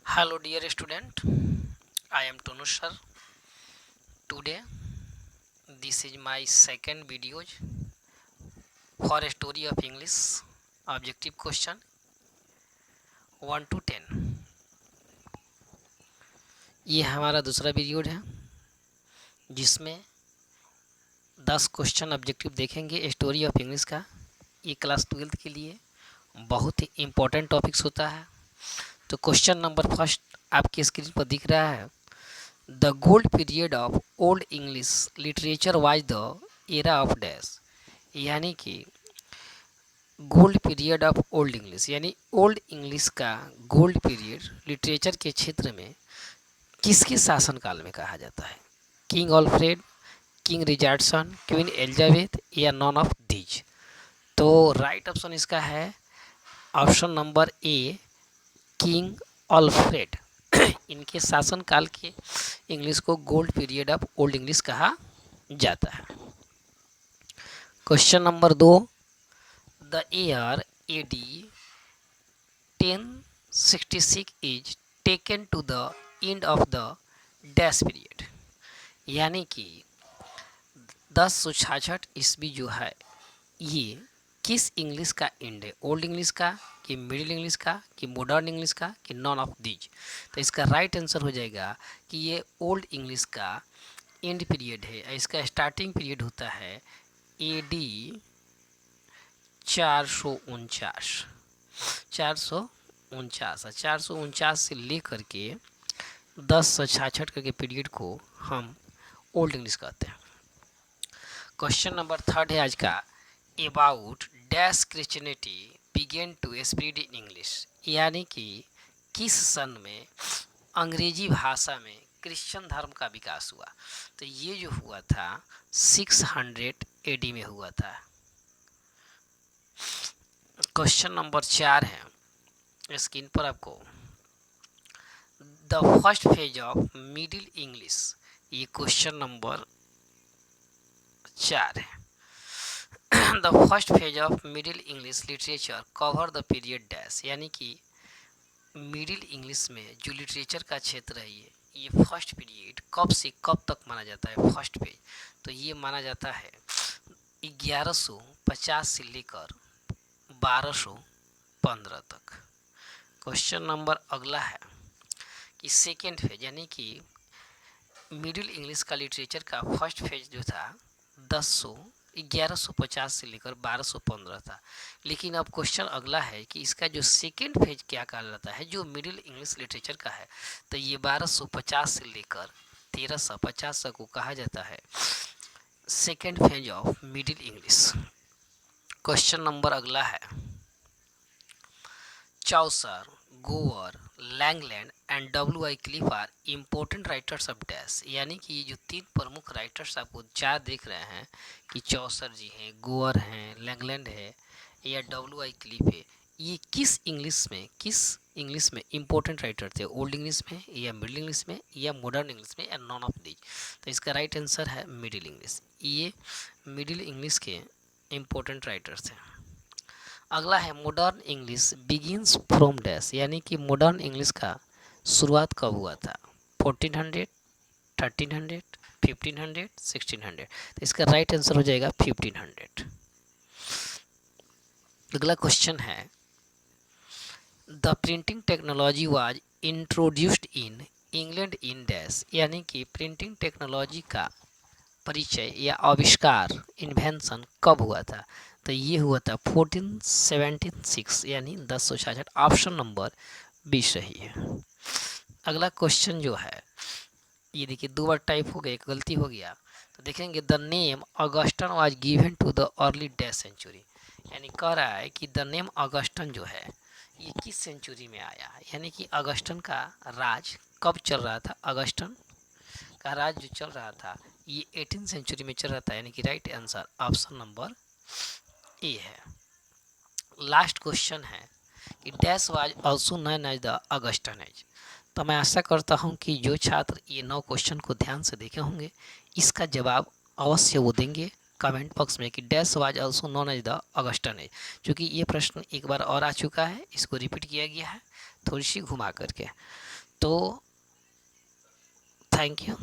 Hello dear student, I am Tonu sir. Today this is my second video for a story of English objective question 1 to 10. ये हमारा दूसरा video है जिसमें 10 question objective देखेंगे story of English का। ये class 12 के लिए बहुत ही इम्पोर्टेंट टॉपिक्स होता है। तो क्वेश्चन नंबर फर्स्ट आपकी स्क्रीन पर दिख रहा है। The gold period of old English literature was the era of dash, यानी कि gold period of old English यानी ओल्ड इंग्लिश का गोल्ड पीरियड लिटरेचर के क्षेत्र में किसके शासनकाल में कहा जाता है? King Alfred, king Richardson, queen Elizabeth या नॉन ऑफ दीज? तो राइट ऑप्शन इसका है option number A, king Alfred. इनके शासनकाल के इंग्लिश को gold period of old English कहा जाता है। Question number 2, the year AD 1066 is taken to the end of the dash period, यानी कि 1066 ईस्वी जो है ये किस इंग्लिश का एंड है? ओल्ड इंग्लिश का कि मिडिल इंग्लिश का कि मॉडर्न इंग्लिश का कि नॉन ऑफ दीज? तो इसका राइट आंसर हो जाएगा कि ये ओल्ड इंग्लिश का एंड पीरियड है। इसका स्टार्टिंग पीरियड होता है AD 449 से लेकर के 1066 करके पीरियड को हम ओल्ड इंग्लिश कहते हैं। क्वेश्चन नंबर 3 है आज का, about dash Christianity began to spread in English, यानी कि किस सन में अंग्रेजी भाषा में क्रिश्चियन धर्म का विकास हुआ? तो ये जो हुआ था 600 AD में हुआ था। क्वेश्चन नंबर 4 है स्क्रीन पर आपको, the first phase of middle English, ये क्वेश्चन नंबर 4 है। The first phase of middle English literature cover the period dash, यानी कि मिडिल इंग्लिश में जो लिटरेचर का क्षेत्र है ये फर्स्ट पीरियड कब से कब तक माना जाता है? फर्स्ट पेज तो ये माना जाता है 1150 से लेकर 1215 तक। क्वेश्चन नंबर अगला है कि सेकेंड फेज, यानी कि मिडिल इंग्लिश का लिटरेचर का फर्स्ट फेज जो था 1150 से लेकर 1215 था। लेकिन अब क्वेश्चन अगला है कि इसका जो सेकेंड फेज क्या कहलाता है जो मिडिल इंग्लिश लिटरेचर का है? तो ये 1250 से लेकर 1350 तक को कहा जाता है second phase of middle English. Question number अगला है, Chaucer, Gower, Langland and WI cliff are important writers of dash, यानी कि ये जो 3 प्रमुख राइटर्स आपको 4 देख रहे हैं कि चौसर जी हैं, गोवर हैं, लैंगलैंड है या WI क्लिफ है, ये किस इंग्लिश में इम्पोर्टेंट राइटर थे? ओल्ड इंग्लिश में या मिडिल इंग्लिश में या मॉडर्न इंग्लिश में या नॉन ऑफ दीज? तो इसका राइट आंसर है मिडिल इंग्लिश। ये मिडिल इंग्लिश के इम्पोर्टेंट राइटर्स हैं। अगला है modern English begins from dash, यानी कि मॉडर्न इंग्लिश का शुरुआत कब हुआ था? 1400, 1300, 1500, 1600? तो इसका राइट आंसर हो जाएगा 1500। अगला क्वेश्चन है, the printing technology was introduced in England in dash, यानी कि प्रिंटिंग टेक्नोलॉजी का परिचय या आविष्कार इन्वेंशन कब हुआ था? तो ये हुआ था 1476 यानी 1066। ऑप्शन नंबर 20 सही है। अगला क्वेश्चन जो है ये देखिए 2 बार टाइप हो गया, एक गलती हो गया। तो देखेंगे the name Augustan was given to the early dash century, यानी कह रहा है कि द नेम ऑगस्टन जो है ये किस सेंचुरी में आया, यानी कि ऑगस्टन का राज कब चल रहा था? ऑगस्टन का राज जो चल रहा था ये 18th सेंचुरी में चल रहा था, यानी कि right answer option number A है। लास्ट क्वेश्चन है कि dash was also known as the Augustan age. तो मैं आशा करता हूं कि जो छात्र ये 9 क्वेश्चन को ध्यान से देखे होंगे इसका जवाब अवश्य वो देंगे कमेंट बॉक्स में कि dash was also known as the Augustan age. क्योंकि ये प्रश्न एक बार और आ चुका है, इसको रिपीट किया गया है थोड़ी सी घुमा करके। तो थैंक यू।